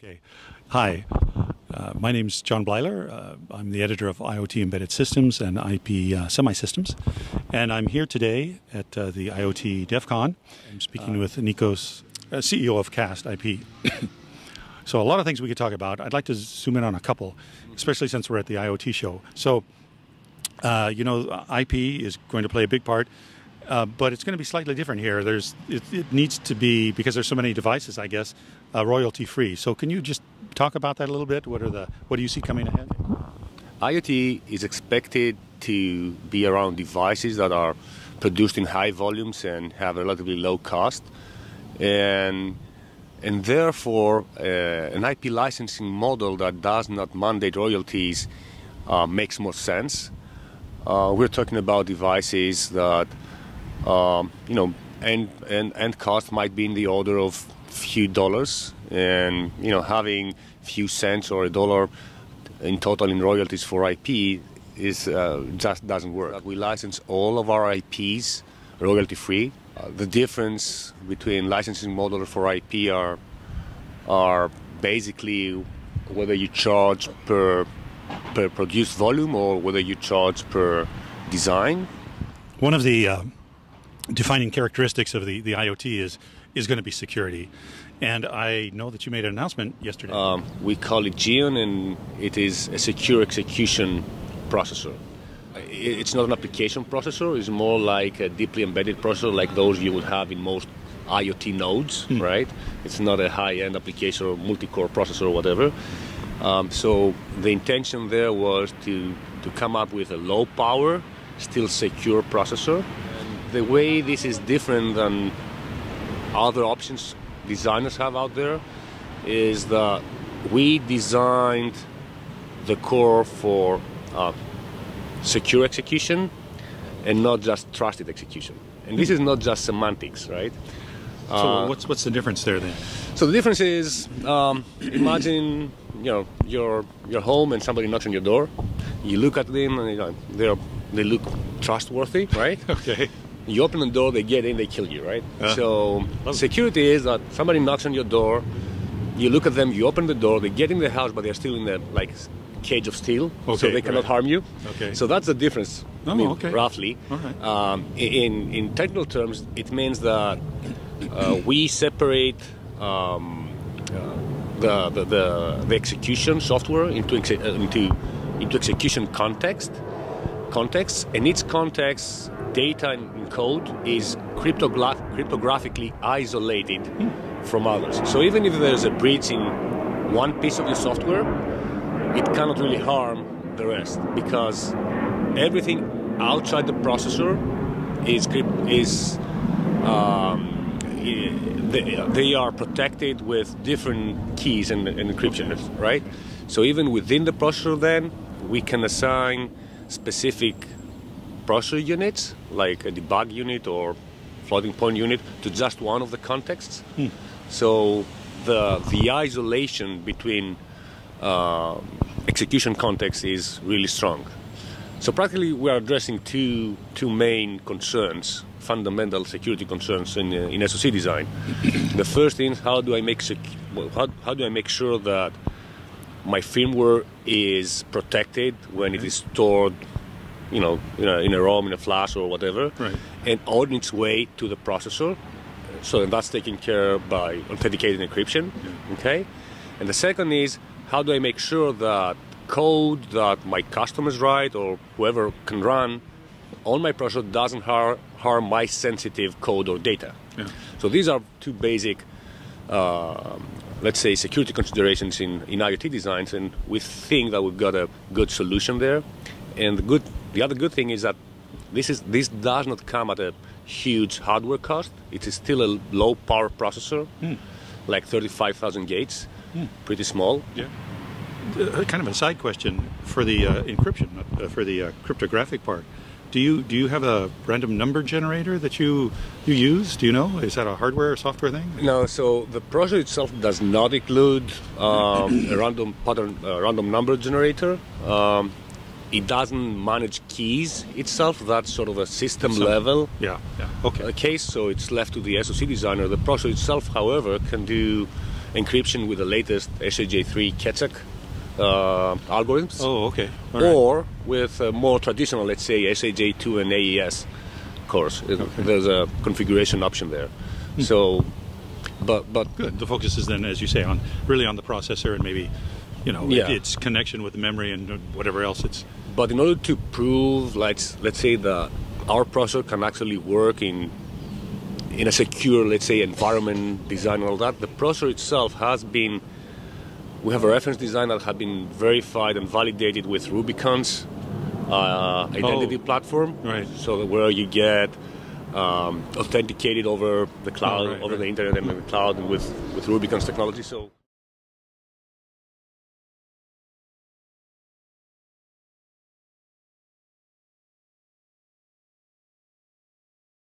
Okay. Hi, my name's John Bleiler. I'm the editor of IoT Embedded Systems and IP Semi-Systems. And I'm here today at the IoT DEF CON. I'm speaking with Nikos, CEO of CAST IP. So a lot of things we could talk about. I'd like to zoom in on a couple, especially since we're at the IoT show. So, IP is going to play a big part. But it's going to be slightly different here. It needs to be, because there's so many devices, I guess, royalty-free. So can you just talk about that a little bit? What do you see coming ahead? IoT is expected to be around devices that are produced in high volumes and have a relatively low cost, and therefore an IP licensing model that does not mandate royalties makes more sense. We're talking about devices that end cost might be in the order of few dollars, and having few cents or $1 in total in royalties for IP is just doesn't work. We license all of our IPs royalty free. The difference between licensing models for IP are basically whether you charge per produced volume or whether you charge per design. One of the defining characteristics of the IoT is going to be security. And I know that you made an announcement yesterday. We call it GEON, and it is a secure execution processor. It's not an application processor. It's more like a deeply embedded processor like those you would have in most IoT nodes, right? It's not a high-end application or multi-core processor or whatever. So the intention there was to come up with a low-power, still secure processor. The way this is different than other options designers have out there is that we designed the core for secure execution and not just trusted execution. And this is not just semantics, right? So what's the difference there then? So the difference is, imagine you're home and somebody knocks on your door. You look at them and they look trustworthy, right? Okay. You open the door, they get in, they kill you, right? So security is that somebody knocks on your door, you look at them, you open the door, they get in the house, but they're still in the cage of steel, so they cannot harm you. Okay. So that's the difference, roughly. All right. In technical terms, it means that we separate the execution software into execution contexts, and each context data in code is cryptographically isolated from others. So even if there's a breach in one piece of your software, it cannot really harm the rest because everything outside the processor they are protected with different keys and encryption, right? So even within the processor, then we can assign specific processor units, like a debug unit or floating point unit, to just one of the contexts. So the isolation between execution contexts is really strong. So practically we are addressing two main concerns, fundamental security concerns in SoC design. The first thing is how do I make sure that my firmware is protected when it is stored in a ROM, in a flash or whatever, right, and on its way to the processor. So that's taken care of by authenticated encryption, okay? And the second is, how do I make sure that code that my customers write or whoever can run on my processor doesn't harm my sensitive code or data? Yeah. So these are two basic, let's say, security considerations in IoT designs, and we think that we've got a good solution there. And the other good thing is that this does not come at a huge hardware cost. It is still a low power processor, like 35,000 gates, pretty small. Yeah. Kind of a side question for the encryption, for the cryptographic part. Do you have a random number generator that you use? Do you know? Is that a hardware or software thing? No. So the processor itself does not include a random number generator. It doesn't manage keys itself. That's sort of a system level Okay. case, so it's left to the SoC designer. The processor itself, however, can do encryption with the latest SHA-3 KETSEC algorithms. Oh, okay. All right. Or with more traditional, let's say, SHA-2 and AES cores. Okay. There's a configuration option there. So, but Good. The focus is then, as you say, on really on the processor and maybe, its connection with the memory and whatever else it's. But in order to prove, let's say that our processor can actually work in a secure, let's say, environment design and all that, the processor itself has been. We have a reference design that has been verified and validated with Rubicon's identity platform. Right. So where you get authenticated over the cloud, the internet and the cloud with Rubicon's technology. So.